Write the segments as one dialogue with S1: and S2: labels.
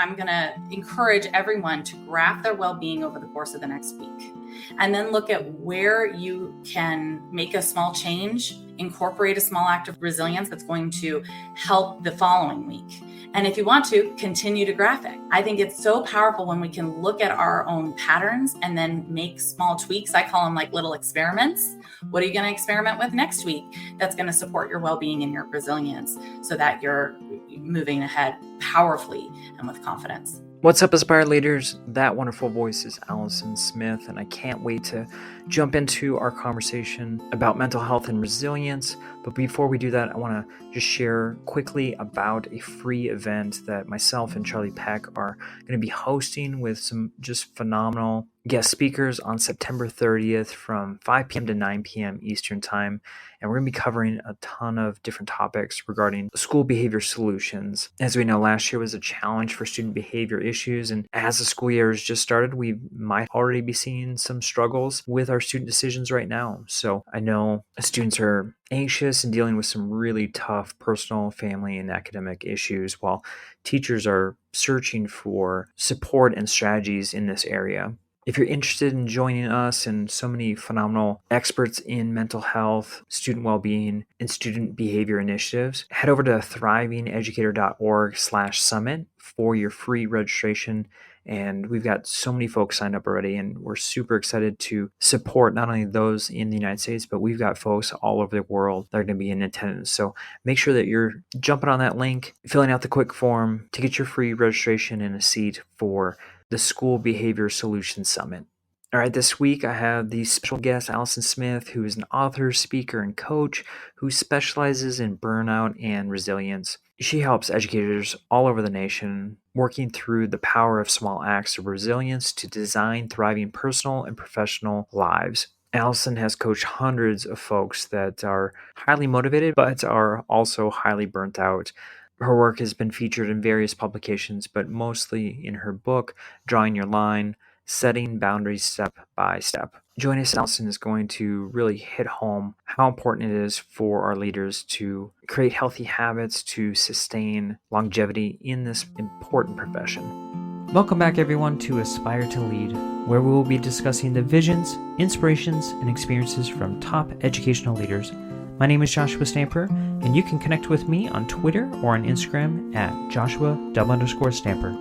S1: I'm going to encourage everyone to graph their well-being over the course of the next week, and then look at where you can make a small change, incorporate a small act of resilience that's going to help the following week. And if you want to, continue to graph it. I think it's so powerful when we can look at our own patterns and then make small tweaks. I call them like little experiments. What are you going to experiment with next week that's going to support your well-being and your resilience so that you're moving ahead powerfully and with confidence?
S2: What's up, Aspire Leaders? That wonderful voice is Alison Smith, and I can't wait to jump into our conversation about mental health and resilience. But before we do that, I want to just share quickly about a free event that myself and Charlie Peck are going to be hosting with some just phenomenal guest speakers on September 30th from 5 p.m. to 9 p.m. Eastern Time. And we're going to be covering a ton of different topics regarding school behavior solutions. As we know, last year was a challenge for student behavior issues. And as the school year has just started, we might already be seeing some struggles with our student decisions right now. So I know students are anxious and dealing with some really tough personal, family, and academic issues, while teachers are searching for support and strategies in this area. If you're interested in joining us and so many phenomenal experts in mental health, student well-being, and student behavior initiatives, head over to thrivingeducator.org/summit for your free registration. And we've got so many folks signed up already, and we're super excited to support not only those in the United States, but we've got folks all over the world that are going to be in attendance. So make sure that you're jumping on that link, filling out the quick form to get your free registration and a seat for the School Behavior Solutions Summit. All right, this week I have the special guest, Alison Smith, who is an author, speaker, and coach who specializes in burnout and resilience. She helps educators all over the nation working through the power of small acts of resilience to design thriving personal and professional lives. Alison has coached hundreds of folks that are highly motivated, but are also highly burnt out. Her work has been featured in various publications, but mostly in her book, Drawing Your Line, Setting Boundaries Step by Step. Joining us, Alison is going to really hit home how important it is for our leaders to create healthy habits to sustain longevity in this important profession. Welcome back, everyone, to Aspire to Lead, where we will be discussing the visions, inspirations, and experiences from top educational leaders. My name is Joshua Stamper, and you can connect with me on Twitter or on Instagram at Joshua_Stamper.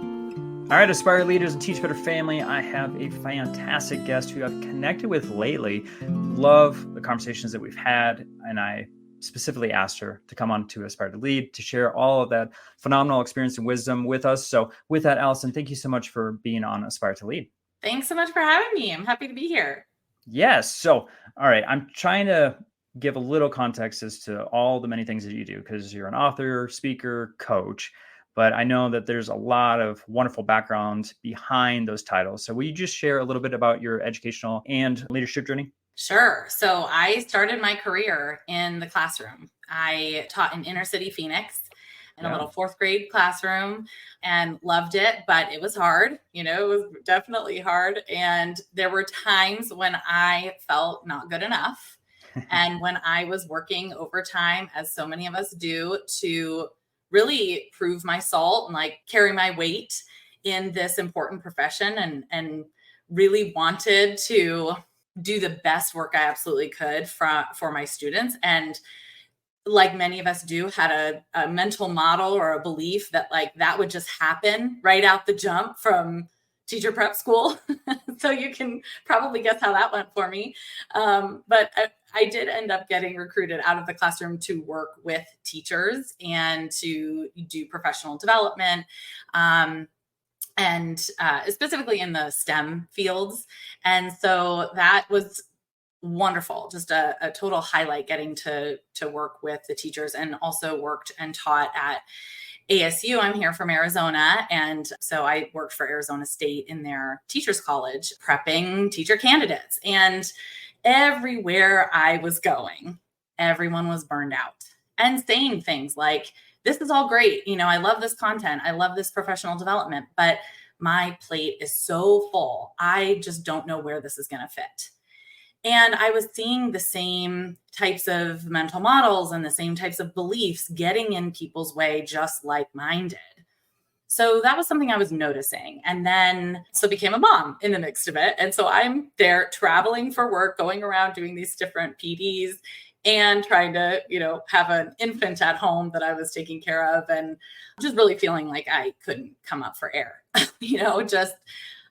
S2: All right, Aspire Leaders and Teach Better family, I have a fantastic guest who I've connected with lately. Love the conversations that we've had, and I specifically asked her to come on to Aspire to Lead to share all of that phenomenal experience and wisdom with us. So with that, Alison, thank you so much for being on Aspire to Lead.
S1: Thanks so much for having me. I'm happy to be here.
S2: Yes. So, all right, I'm trying to give a little context as to all the many things that you do, because you're an author, speaker, coach, but I know that there's a lot of wonderful background behind those titles. So will you just share a little bit about your educational and leadership journey?
S1: Sure. So I started my career in the classroom. I taught in inner city Phoenix in a little fourth grade classroom and loved it, but it was hard. It was definitely hard. And there were times when I felt not good enough. And when I was working overtime, as so many of us do, to really prove my salt and carry my weight in this important profession, and really wanted to do the best work I absolutely could for my students. And like many of us do, had a mental model or a belief that that would just happen right out the jump from teacher prep school. So you can probably guess how that went for me. But I did end up getting recruited out of the classroom to work with teachers and to do professional development, and specifically in the STEM fields. And so that was wonderful, just a total highlight, getting to work with the teachers, and also worked and taught at ASU. I'm here from Arizona. And so I worked for Arizona State in their teachers college, prepping teacher candidates. And everywhere I was going, everyone was burned out and saying things like, this is all great. I love this content. I love this professional development, but my plate is so full. I just don't know where this is going to fit. And I was seeing the same types of mental models and the same types of beliefs getting in people's way, just like mine did. So that was something I was noticing. And then so became a mom in the midst of it. And so I'm there traveling for work, going around doing these different PDs and trying to, have an infant at home that I was taking care of, and just really feeling like I couldn't come up for air, just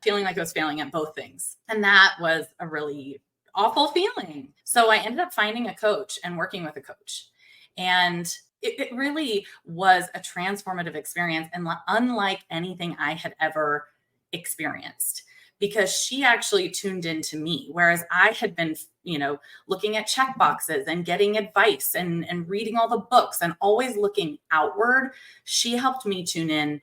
S1: feeling like I was failing at both things. And that was a really awful feeling. So I ended up finding a coach and working with a coach. And it really was a transformative experience, and unlike anything I had ever experienced, because she actually tuned into me. Whereas I had been, looking at check boxes and getting advice and reading all the books and always looking outward, she helped me tune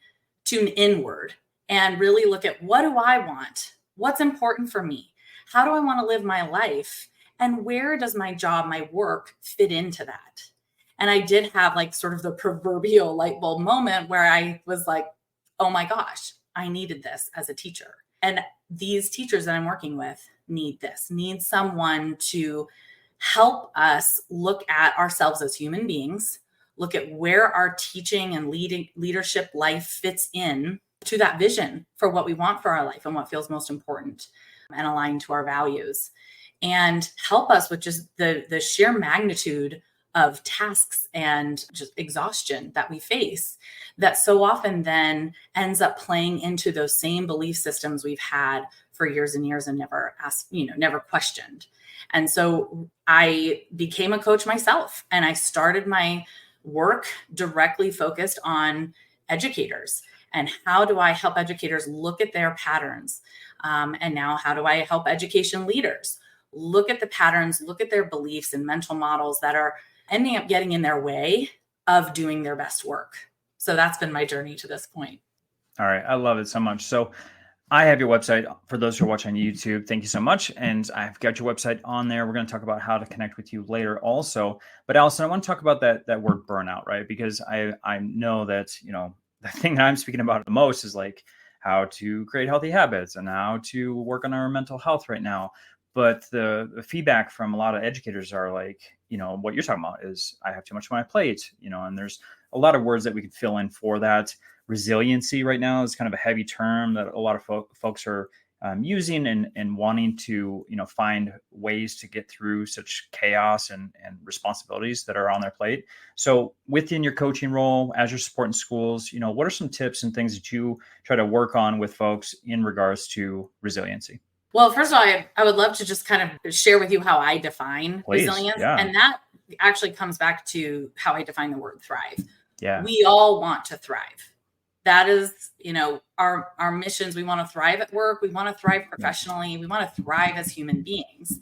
S1: inward and really look at, what do I want? What's important for me? How do I want to live my life? And where does my job, my work fit into that? And I did have like sort of the proverbial light bulb moment where I was like, oh my gosh, I needed this as a teacher. And these teachers that I'm working with need someone to help us look at ourselves as human beings, look at where our teaching and leadership life fits in to that vision for what we want for our life and what feels most important and aligned to our values, and help us with just the sheer magnitude of tasks and just exhaustion that we face, that so often then ends up playing into those same belief systems we've had for years and years and never questioned. And so I became a coach myself, and I started my work directly focused on educators. And how do I help educators look at their patterns? And now how do I help education leaders look at the patterns, look at their beliefs and mental models that are ending up getting in their way of doing their best work? So that's been my journey to this point.
S3: All right. I love it so much. So I have your website for those who are watching on YouTube. Thank you so much. And I've got your website on there. We're going to talk about how to connect with you later also. But Alison, I want to talk about that word burnout, right? Because I know that, the thing that I'm speaking about the most is like how to create healthy habits and how to work on our mental health right now. But the feedback from a lot of educators are like, what you're talking about is I have too much on my plate, and there's a lot of words that we could fill in for that. Resiliency right now is kind of a heavy term that a lot of folks are using and wanting to, find ways to get through such chaos and responsibilities that are on their plate. So within your coaching role, as you're supporting schools, what are some tips and things that you try to work on with folks in regards to resiliency?
S1: Well, first of all, I would love to just kind of share with you how I define
S3: Please,
S1: resilience.
S3: yeah.
S1: And that actually comes back to how I define the word thrive.
S3: Yeah.
S1: We all want to thrive. That is, our missions. We want to thrive at work. We want to thrive professionally. We want to thrive as human beings.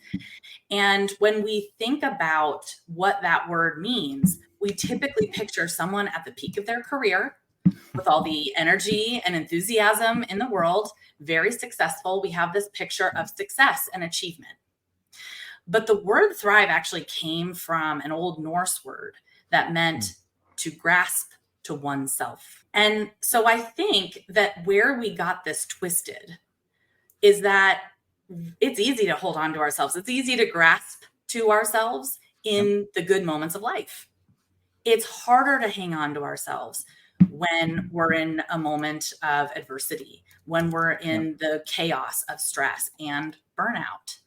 S1: And when we think about what that word means, we typically picture someone at the peak of their career with all the energy and enthusiasm in the world, very successful. We have this picture of success and achievement. But the word thrive actually came from an Old Norse word that meant to grasp to oneself. And so I think that where we got this twisted is that it's easy to hold on to ourselves. It's easy to grasp to ourselves in the good moments of life. It's harder to hang on to ourselves when we're in a moment of adversity, when we're in the chaos of stress and burnout.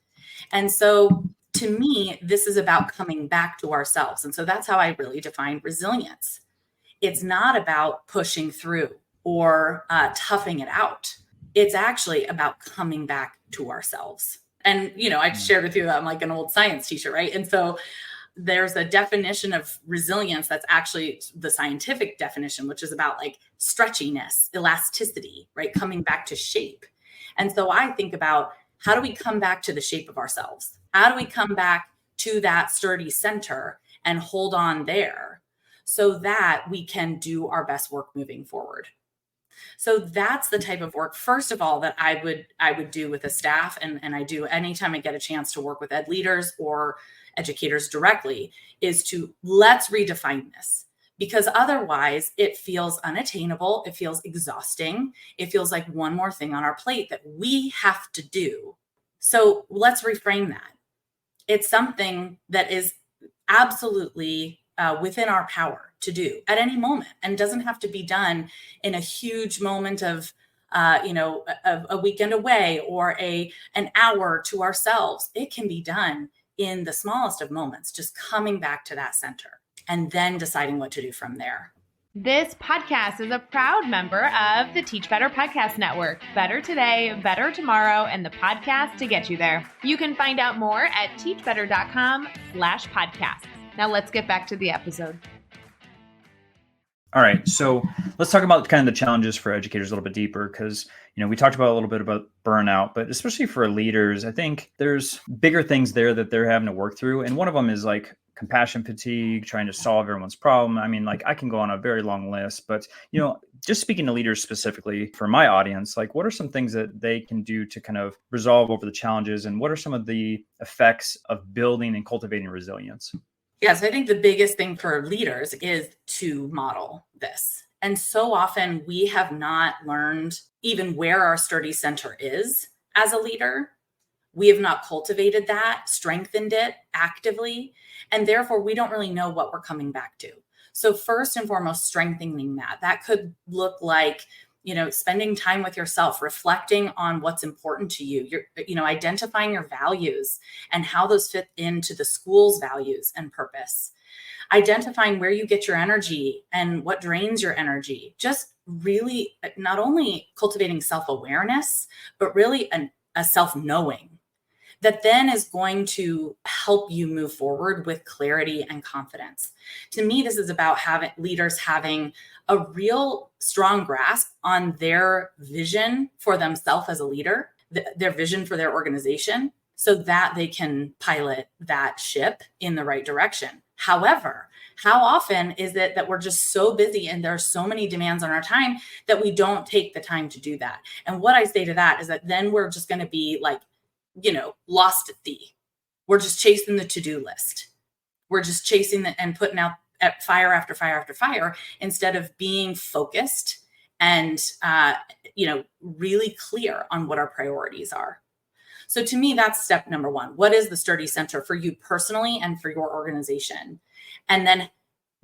S1: And so to me, this is about coming back to ourselves. And so that's how I really define resilience. It's not about pushing through or toughing it out. It's actually about coming back to ourselves. And, I shared with you that I'm like an old science teacher, right? And so there's a definition of resilience that's actually the scientific definition, which is about like stretchiness, elasticity, right? Coming back to shape. And so I think about, how do we come back to the shape of ourselves? How do we come back to that sturdy center and hold on there so that we can do our best work moving forward? So that's the type of work, first of all, that I would do with a staff. And I do anytime I get a chance to work with ed leaders or educators directly, is to let's redefine this, because otherwise it feels unattainable. It feels exhausting. It feels like one more thing on our plate that we have to do. So let's reframe that. It's something that is absolutely within our power to do at any moment, and doesn't have to be done in a huge moment of a weekend away or an hour to ourselves. It can be done in the smallest of moments, just coming back to that center and then deciding what to do from there.
S4: This podcast is a proud member of the Teach Better Podcast Network. Better today, better tomorrow, and the podcast to get you there. You can find out more at teachbetter.com/podcasts. Now let's get back to the episode.
S3: All right, so let's talk about kind of the challenges for educators a little bit deeper, because we talked about a little bit about burnout, but especially for leaders, I think there's bigger things there that they're having to work through, and one of them is like compassion fatigue, trying to solve everyone's problem. I mean, like I can go on a very long list, but just speaking to leaders specifically for my audience, like what are some things that they can do to kind of resolve over the challenges, and what are some of the effects of building and cultivating resilience?
S1: Yes, I think the biggest thing for leaders is to model this. And so often we have not learned even where our sturdy center is as a leader. We have not cultivated that, strengthened it actively, and therefore we don't really know what we're coming back to. So first and foremost, strengthening that could look like, spending time with yourself, reflecting on what's important to you. You're, identifying your values and how those fit into the school's values and purpose. Identifying where you get your energy and what drains your energy. Just really not only cultivating self-awareness, but really a self-knowing that then is going to help you move forward with clarity and confidence. To me, this is about leaders having a real strong grasp on their vision for themselves as a leader, their vision for their organization, so that they can pilot that ship in the right direction. However, how often is it that we're just so busy and there are so many demands on our time that we don't take the time to do that? And what I say to that is that then we're just going to be like, lost at sea. We're just chasing the to-do list. We're just chasing and putting out at fire after fire after fire, instead of being focused and, really clear on what our priorities are. So to me, that's step number one. What is the sturdy center for you personally and for your organization? And then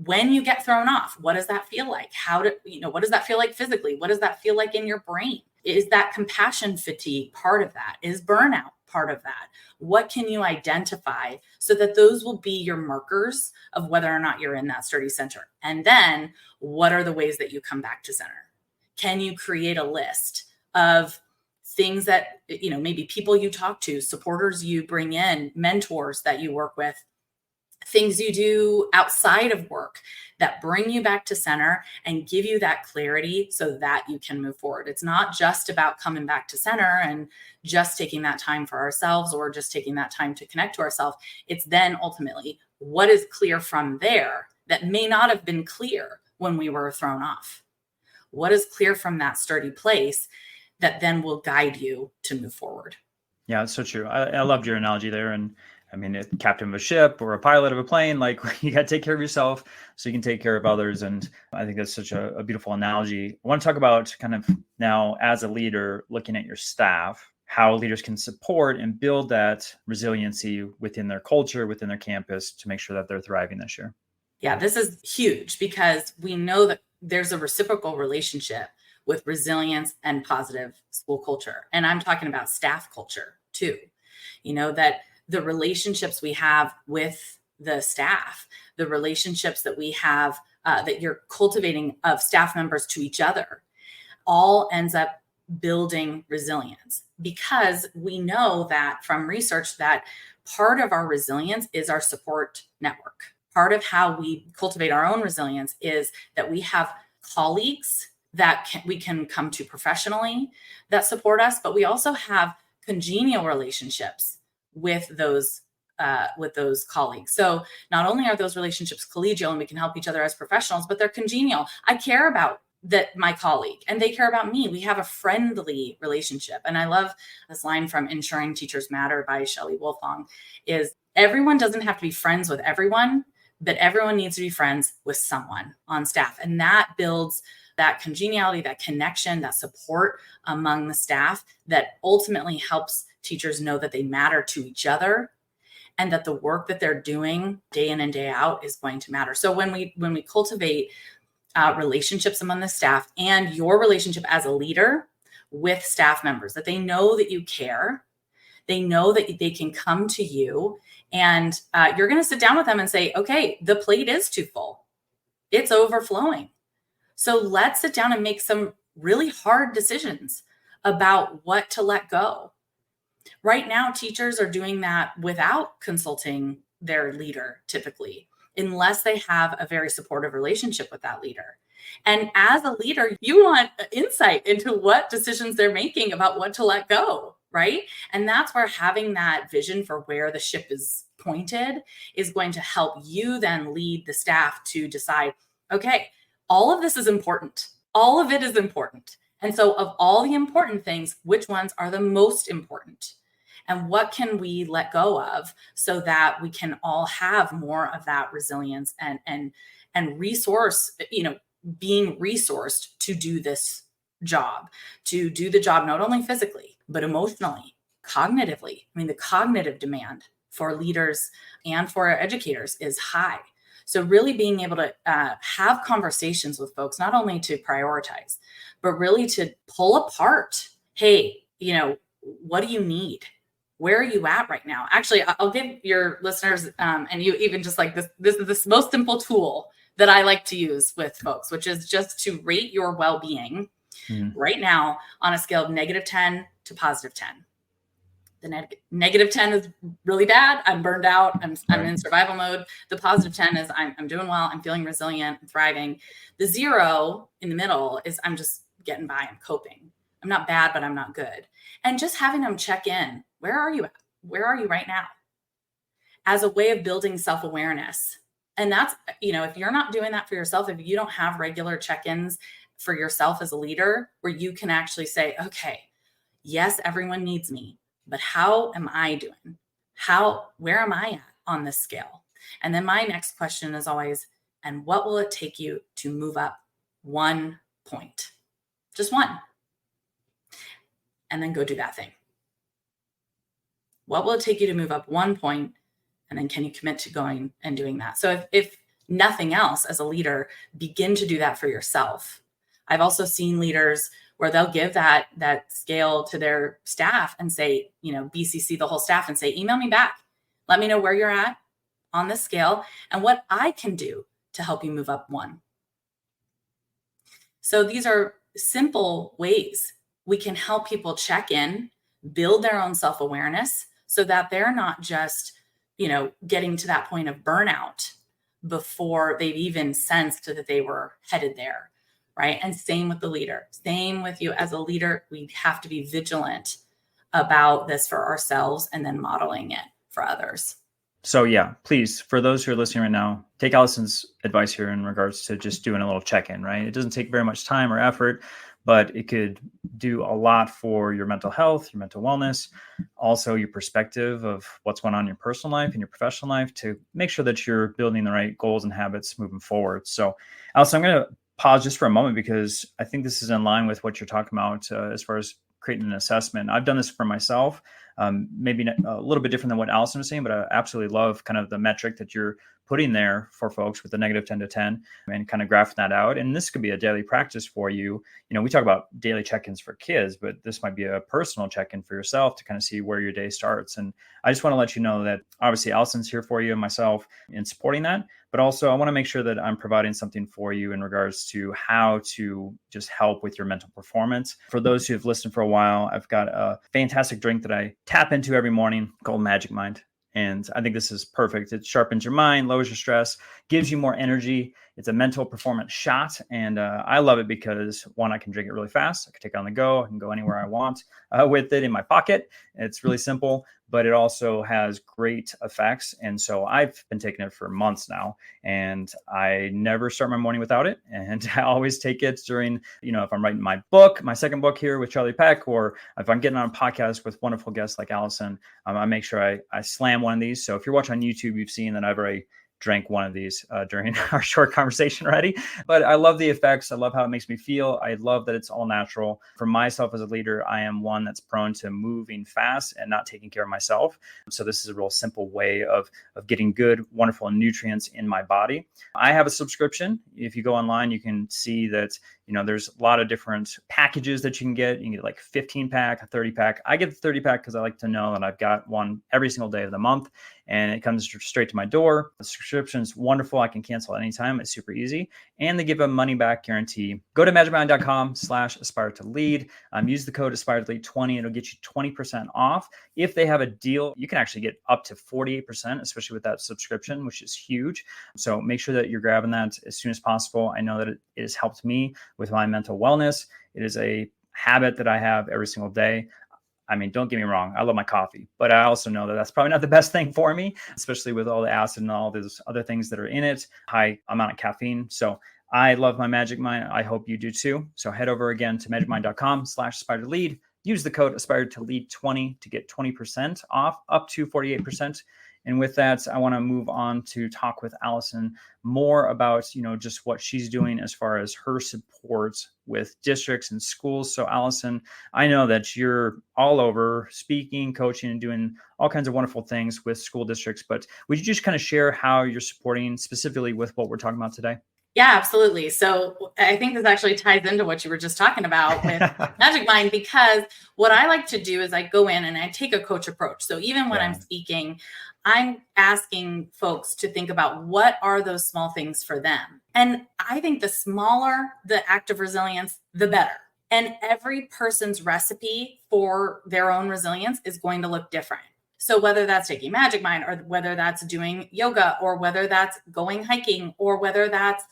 S1: when you get thrown off, what does that feel like? What does that feel like physically? What does that feel like in your brain? Is that compassion fatigue part of that? Is burnout part of that? What can you identify so that those will be your markers of whether or not you're in that sturdy center? And then what are the ways that you come back to center? Can you create a list of things that, maybe people you talk to, supporters you bring in, mentors that you work with, things you do outside of work that bring you back to center and give you that clarity so that you can move forward. It's not just about coming back to center and just taking that time for ourselves or just taking that time to connect to ourselves. It's then ultimately what is clear from there that may not have been clear when we were thrown off. What is clear from that sturdy place that then will guide you to move forward?
S3: Yeah, it's so true. I loved your analogy there. And I mean, a captain of a ship or a pilot of a plane, like you got to take care of yourself so you can take care of others. And I think that's such a beautiful analogy. I want to talk about kind of now as a leader, looking at your staff, how leaders can support and build that resiliency within their culture, within their campus to make sure that they're thriving this year.
S1: Yeah, this is huge because we know that there's a reciprocal relationship with resilience and positive school culture. And I'm talking about staff culture too. That the relationships we have with the staff, the relationships that we have, that you're cultivating of staff members to each other, all ends up building resilience, because we know that from research that part of our resilience is our support network. Part of how we cultivate our own resilience is that we have colleagues that we can come to professionally that support us, but we also have congenial relationships with those colleagues. So not only are those relationships collegial and we can help each other as professionals, but they're congenial. I care about my colleague and they care about me. We have a friendly relationship. And I love this line from Ensuring Teachers Matter by Shelley Wolfong is everyone doesn't have to be friends with everyone, but everyone needs to be friends with someone on staff. And that builds that congeniality, that connection, that support among the staff that ultimately helps teachers know that they matter to each other and that the work that they're doing day in and day out is going to matter. So when we cultivate relationships among the staff and your relationship as a leader with staff members, that they know that you care, they know that they can come to you, and you're going to sit down with them and say, okay, the plate is too full. It's overflowing. So let's sit down and make some really hard decisions about what to let go. Right now, teachers are doing that without consulting their leader, typically, unless they have a very supportive relationship with that leader. And as a leader, you want insight into what decisions they're making about what to let go, right? And that's where having that vision for where the ship is pointed is going to help you then lead the staff to decide, okay, all of this is important. All of it is important. And so of all the important things, which ones are the most important? And what can we let go of so that we can all have more of that resilience and resource, being resourced to do this job, to do the job not only physically, but emotionally, cognitively. I mean, the cognitive demand for leaders and for our educators is high. So really being able to have conversations with folks, not only to prioritize, but really to pull apart, hey, what do you need? Where are you at right now? Actually, I'll give your listeners and you even just like this is the most simple tool that I like to use with folks, which is just to rate your well-being right now on a scale of -10 to +10. The -10 is really bad. I'm burned out. I'm in survival mode. The +10 is I'm doing well. I'm feeling resilient. I'm thriving. The 0 in the middle is I'm just getting by. I'm coping. I'm not bad, but I'm not good. And just having them check in. Where are you at? Where are you right now? As a way of building self-awareness. And that's, if you're not doing that for yourself, if you don't have regular check-ins for yourself as a leader, where you can actually say, okay, yes, everyone needs me, but how am I doing? Where am I at on this scale? And then my next question is always, and what will it take you to move up 1 point? Just 1. And then go do that thing. What will it take you to move up 1 point? And then can you commit to going and doing that? So if nothing else, as a leader, begin to do that for yourself. I've also seen leaders where they'll give that scale to their staff and say, BCC the whole staff and say, email me back. Let me know where you're at on this scale and what I can do to help you move up 1. So these are simple ways we can help people check in, build their own self-awareness so that they're not just, getting to that point of burnout before they've even sensed that they were headed there. Right. And same with the leader, same with you as a leader. We have to be vigilant about this for ourselves and then modeling it for others.
S3: So yeah, please, for those who are listening right now, take Alison's advice here in regards to just doing a little check-in, right? It doesn't take very much time or effort, but it could do a lot for your mental health, your mental wellness, also your perspective of what's going on in your personal life and your professional life to make sure that you're building the right goals and habits moving forward. So Alison, I'm going to pause just for a moment because I think this is in line with what you're talking about as far as creating an assessment. I've done this for myself, maybe a little bit different than what Alison was saying, but I absolutely love kind of the metric that you're putting there for folks with the -10 to 10 and kind of graphing that out. And this could be a daily practice for you. We talk about daily check-ins for kids, but this might be a personal check-in for yourself to kind of see where your day starts. And I just want to let you know that obviously Alison's here for you and myself in supporting that, but also I want to make sure that I'm providing something for you in regards to how to just help with your mental performance. For those who have listened for a while, I've got a fantastic drink that I tap into every morning called Magic Mind. And I think this is perfect. It sharpens your mind, lowers your stress, gives you more energy. It's a mental performance shot. And I love it because, one, I can drink it really fast. I can take it on the go. I can go anywhere I want with it in my pocket. It's really simple, but it also has great effects. And so I've been taking it for months now, and I never start my morning without it. And I always take it during, if I'm writing my book, my second book here with Charlie Peck, or if I'm getting on a podcast with wonderful guests like Alison, I make sure I slam one of these. So if you're watching on YouTube, you've seen that I've already drank one of these during our short conversation already. But I love the effects. I love how it makes me feel. I love that it's all natural. For myself as a leader, I am one that's prone to moving fast and not taking care of myself. So this is a real simple way of getting good, wonderful nutrients in my body. I have a subscription. If you go online, you can see that, there's a lot of different packages that you can get. You can get like 15 pack, a 30 pack. I get the 30 pack because I like to know that I've got one every single day of the month, and it comes straight to my door. The subscription is wonderful. I can cancel at any time. It's super easy. And they give a money back guarantee. Go to magicmind.com/aspire to lead. Use the code aspire to lead 20. It'll get you 20% off. If they have a deal, you can actually get up to 48%, especially with that subscription, which is huge. So make sure that you're grabbing that as soon as possible. I know that it has helped me with my mental wellness. It is a habit that I have every single day. I mean, don't get me wrong, I love my coffee, but I also know that that's probably not the best thing for me, especially with all the acid and all those other things that are in it, high amount of caffeine. So I love my Magic Mind. I hope you do too. So head over again to magicmind.com/aspire to lead. Use the code aspire to lead 20 to get 20% off, up to 48%. And with that, I want to move on to talk with Alison more about, just what she's doing as far as her support with districts and schools. So Alison, I know that you're all over speaking, coaching, and doing all kinds of wonderful things with school districts, but would you just kind of share how you're supporting specifically with what we're talking about today?
S1: Yeah, absolutely. So I think this actually ties into what you were just talking about with Magic Mind, because what I like to do is I go in and I take a coach approach. So even when I'm speaking, I'm asking folks to think about what are those small things for them. And I think the smaller the act of resilience, the better. And every person's recipe for their own resilience is going to look different. So whether that's taking Magic Mind, or whether that's doing yoga, or whether that's going hiking, or whether that's,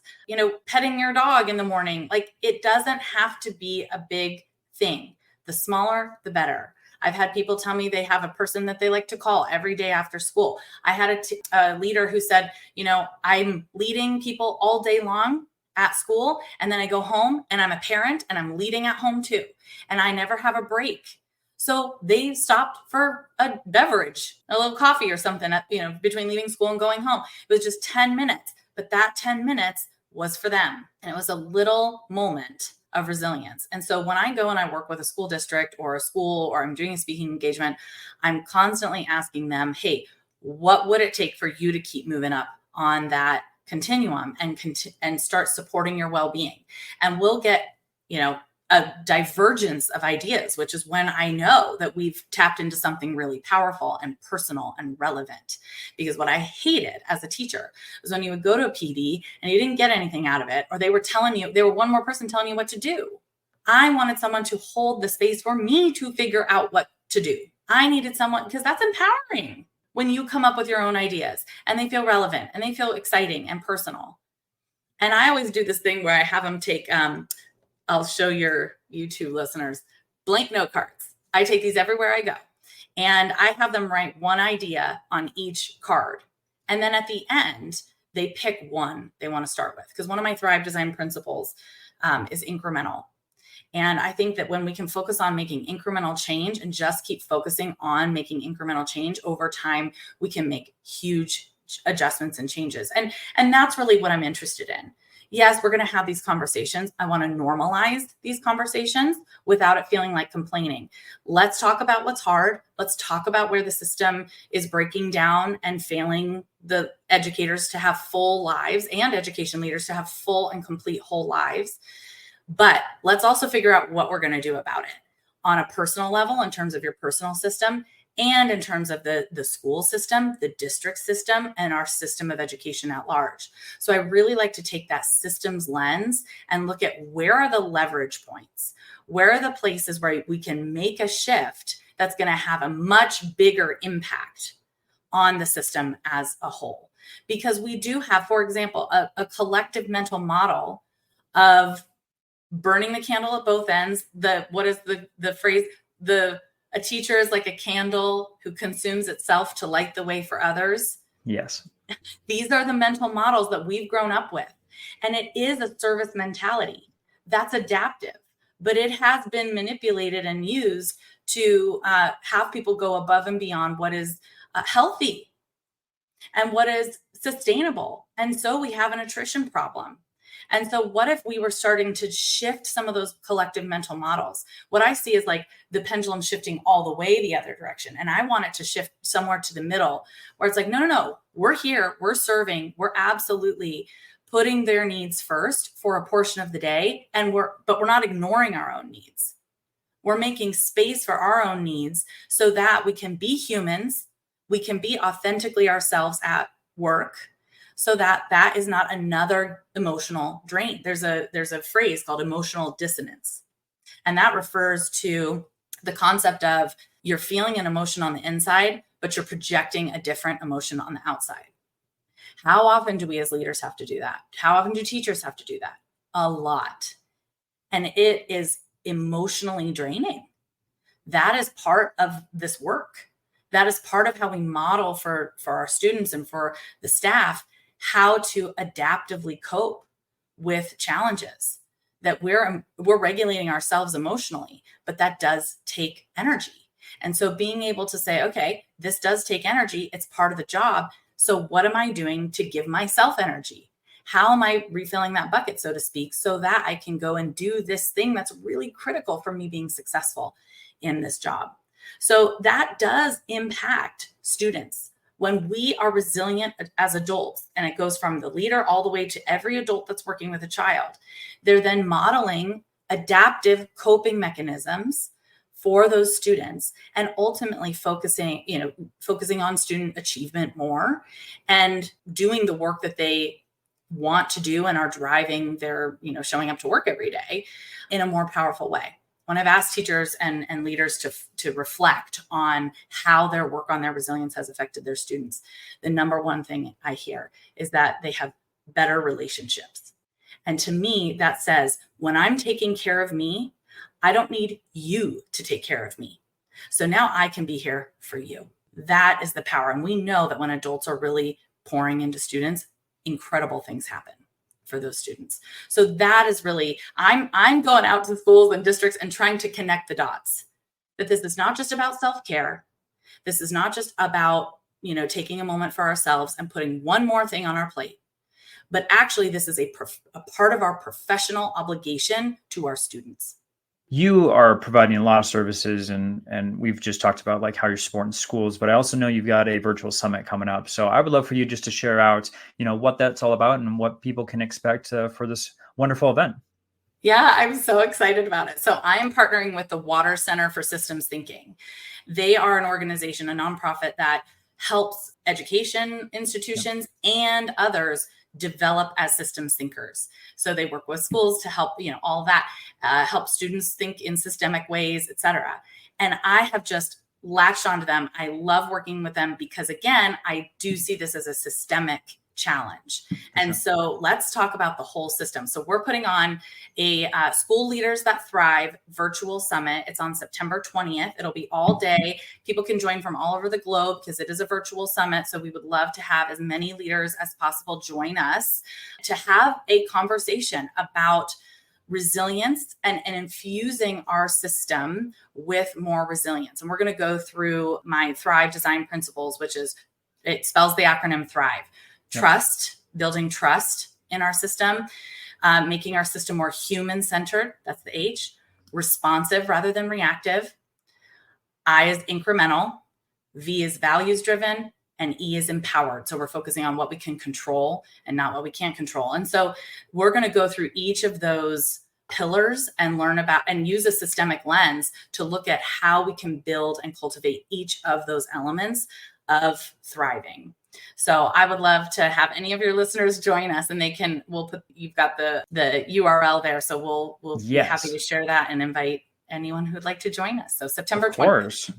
S1: petting your dog in the morning, like it doesn't have to be a big thing. The smaller, the better. I've had people tell me they have a person that they like to call every day after school. I had a leader who said, I'm leading people all day long at school, and then I go home and I'm a parent and I'm leading at home too. And I never have a break. So they stopped for a beverage, a little coffee or something, between leaving school and going home. It was just 10 minutes, but that 10 minutes was for them. And it was a little moment of resilience. And so when I go and I work with a school district or a school, or I'm doing a speaking engagement, I'm constantly asking them, hey, what would it take for you to keep moving up on that continuum and start supporting your well-being? And we'll get, a divergence of ideas, which is when I know that we've tapped into something really powerful and personal and relevant. Because what I hated as a teacher was when you would go to a PD and you didn't get anything out of it, or they were one more person telling you what to do. I wanted someone to hold the space for me to figure out what to do. I needed someone, because that's empowering when you come up with your own ideas and they feel relevant and they feel exciting and personal. And I always do this thing where I have them take, I'll show your YouTube listeners, blank note cards. I take these everywhere I go. And I have them write one idea on each card. And then at the end, they pick one they want to start with. Because one of my Thrive Design principles is incremental. And I think that when we can focus on making incremental change and just keep focusing on making incremental change over time, we can make huge adjustments and changes. And that's really what I'm interested in. Yes, we're going to have these conversations. I want to normalize these conversations without it feeling like complaining. Let's talk about what's hard. Let's talk about where the system is breaking down and failing the educators to have full lives, and education leaders to have full and complete whole lives. But let's also figure out what we're going to do about it on a personal level, in terms of your personal system, and in terms of the school system, the district system, and our system of education at large. So I really like to take that systems lens and look at where are the leverage points? Where are the places where we can make a shift that's going to have a much bigger impact on the system as a whole? Because we do have, for example, a collective mental model of burning the candle at both ends. What is the phrase? A teacher is like a candle who consumes itself to light the way for others.
S3: Yes.
S1: These are the mental models that we've grown up with. And it is a service mentality that's adaptive, but it has been manipulated and used to have people go above and beyond what is healthy and what is sustainable. And so we have an attrition problem. And so what if we were starting to shift some of those collective mental models? What I see is like the pendulum shifting all the way the other direction. And I want it to shift somewhere to the middle where it's like, no, we're here, we're serving, we're absolutely putting their needs first for a portion of the day. But we're not ignoring our own needs. We're making space for our own needs so that we can be humans, we can be authentically ourselves at work, so that is not another emotional drain. There's a phrase called emotional dissonance. And that refers to the concept of you're feeling an emotion on the inside, but you're projecting a different emotion on the outside. How often do we as leaders have to do that? How often do teachers have to do that? A lot. And it is emotionally draining. That is part of this work. That is part of how we model for our students and for the staff how to adaptively cope with challenges, that we're regulating ourselves emotionally, but that does take energy. And so being able to say, okay, this does take energy. It's part of the job. So what am I doing to give myself energy? How am I refilling that bucket, so to speak, so that I can go and do this thing that's really critical for me being successful in this job? So that does impact students. When we are resilient as adults, and it goes from the leader all the way to every adult that's working with a child, they're then modeling adaptive coping mechanisms for those students and ultimately focusing on student achievement more and doing the work that they want to do and are driving their, showing up to work every day in a more powerful way. When I've asked teachers and leaders to reflect on how their work on their resilience has affected their students, the number one thing I hear is that they have better relationships. And to me, that says, when I'm taking care of me, I don't need you to take care of me. So now I can be here for you. That is the power. And we know that when adults are really pouring into students, incredible things happen for those students. So that is really, I'm going out to schools and districts and trying to connect the dots, that this is not just about self-care. This is not just about, taking a moment for ourselves and putting one more thing on our plate, but actually this is a part of our professional obligation to our students.
S3: You are providing a lot of services, and we've just talked about like how you're supporting schools, but I also know you've got a virtual summit coming up. So I would love for you just to share out, what that's all about and what people can expect for this wonderful event.
S1: Yeah, I'm so excited about it. So I am partnering with the Water Center for Systems Thinking. They are an organization, a nonprofit that helps education institutions and others develop as systems thinkers. So they work with schools to help, all that, help students think in systemic ways, et cetera. And I have just latched onto them. I love working with them because, again, I do see this as a systemic challenge. And so let's talk about the whole system. So we're putting on a School Leaders That Thrive virtual summit. It's on September 20th. It'll be all day. People can join from all over the globe because it is a virtual summit. So we would love to have as many leaders as possible join us to have a conversation about resilience and infusing our system with more resilience. And we're going to go through my Thrive design principles, which is, it spells the acronym Thrive. Trust, building trust in our system, making our system more human-centered, that's the H, responsive rather than reactive. I is incremental, V is values-driven, and E is empowered. So we're focusing on what we can control and not what we can't control. And so we're going to go through each of those pillars and learn about and use a systemic lens to look at how we can build and cultivate each of those elements of thriving. So I would love to have any of your listeners join us, and you've got the URL there. So we'll be happy to share that and invite anyone who'd like to join us. So September 20th. Of course.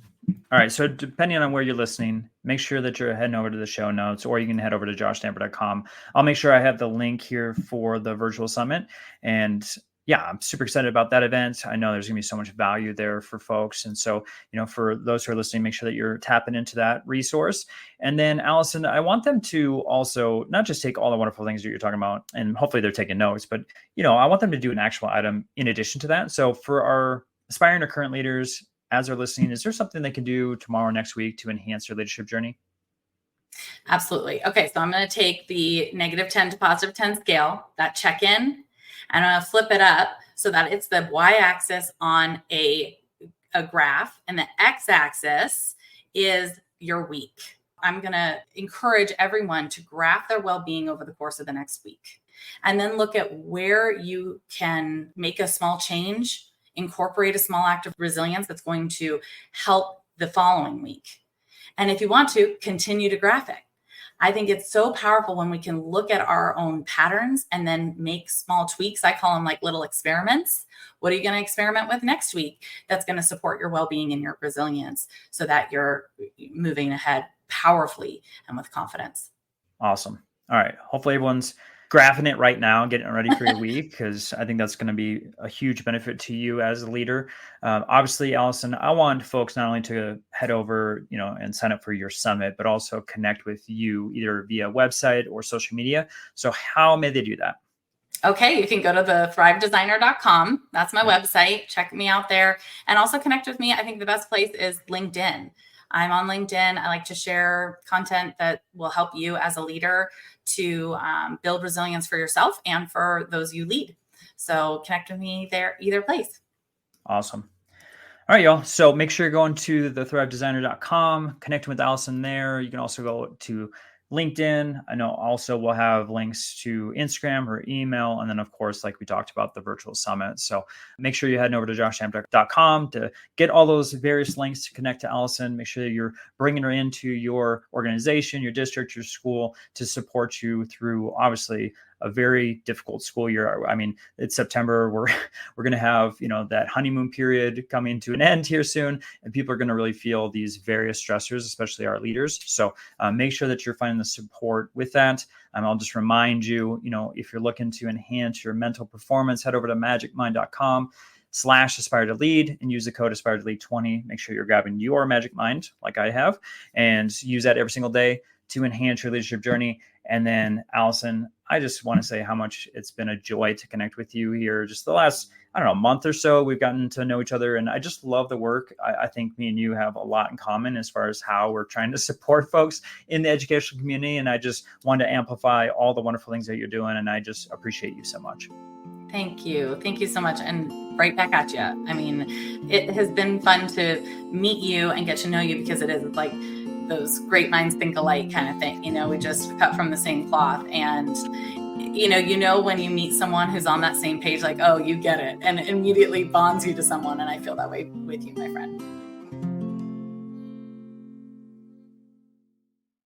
S3: All right. So depending on where you're listening, make sure that you're heading over to the show notes, or you can head over to joshstamper.com. I'll make sure I have the link here for the virtual summit. And yeah, I'm super excited about that event. I know there's going to be so much value there for folks. And so, for those who are listening, make sure that you're tapping into that resource. And then, Alison, I want them to also not just take all the wonderful things that you're talking about, and hopefully they're taking notes, but, I want them to do an actual item in addition to that. So for our aspiring or current leaders, as they're listening, is there something they can do tomorrow or next week to enhance their leadership journey?
S1: Absolutely. Okay, so I'm going to take the -10 to +10 scale, that check-in, and I'm going to flip it up so that it's the y-axis on a graph, and the x-axis is your week. I'm going to encourage everyone to graph their well-being over the course of the next week, and then look at where you can make a small change, incorporate a small act of resilience that's going to help the following week. And if you want to, continue to graph it. I think it's so powerful when we can look at our own patterns and then make small tweaks. I call them like little experiments. What are you going to experiment with next week that's going to support your well-being and your resilience so that you're moving ahead powerfully and with confidence?
S3: Awesome. All right. Hopefully everyone's graphing it right now, getting it ready for your week, because I think that's going to be a huge benefit to you as a leader. Obviously, Alison, I want folks not only to head over, and sign up for your summit, but also connect with you either via website or social media. So how may they do that?
S1: Okay, you can go to the thrivedesigner.com. That's my website. Check me out there and also connect with me. I think the best place is LinkedIn. I'm on LinkedIn. I like to share content that will help you as a leader to build resilience for yourself and for those you lead. So connect with me there, either place.
S3: Awesome. All right, y'all. So make sure you're going to thrivedesigner.com, connecting with Alison there. You can also go to LinkedIn. I know also we'll have links to Instagram or email. And then, of course, like we talked about, the virtual summit. So make sure you're heading over to joshhamdick.com to get all those various links to connect to Alison. Make sure that you're bringing her into your organization, your district, your school to support you through, obviously, a very difficult school year. I mean, it's September. We're going to have, that honeymoon period coming to an end here soon, and people are going to really feel these various stressors, especially our leaders. So make sure that you're finding the support with that. I'll just remind you, if you're looking to enhance your mental performance, head over to magicmind.com/aspire to lead and use the code aspire to lead 20. Make sure you're grabbing your magic mind like I have, and use that every single day to enhance your leadership journey. And then, Alison, I just want to say how much it's been a joy to connect with you here. Just the last, month or so, we've gotten to know each other, and I just love the work. I think me and you have a lot in common as far as how we're trying to support folks in the educational community. And I just want to amplify all the wonderful things that you're doing. And I just appreciate you so much.
S1: Thank you. Thank you so much. And right back at you. I mean, it has been fun to meet you and get to know you, because it is like those great minds think alike kind of thing. We just cut from the same cloth, and when you meet someone who's on that same page, like, oh, you get it, and it immediately bonds you to someone. And I feel that way with you, my friend.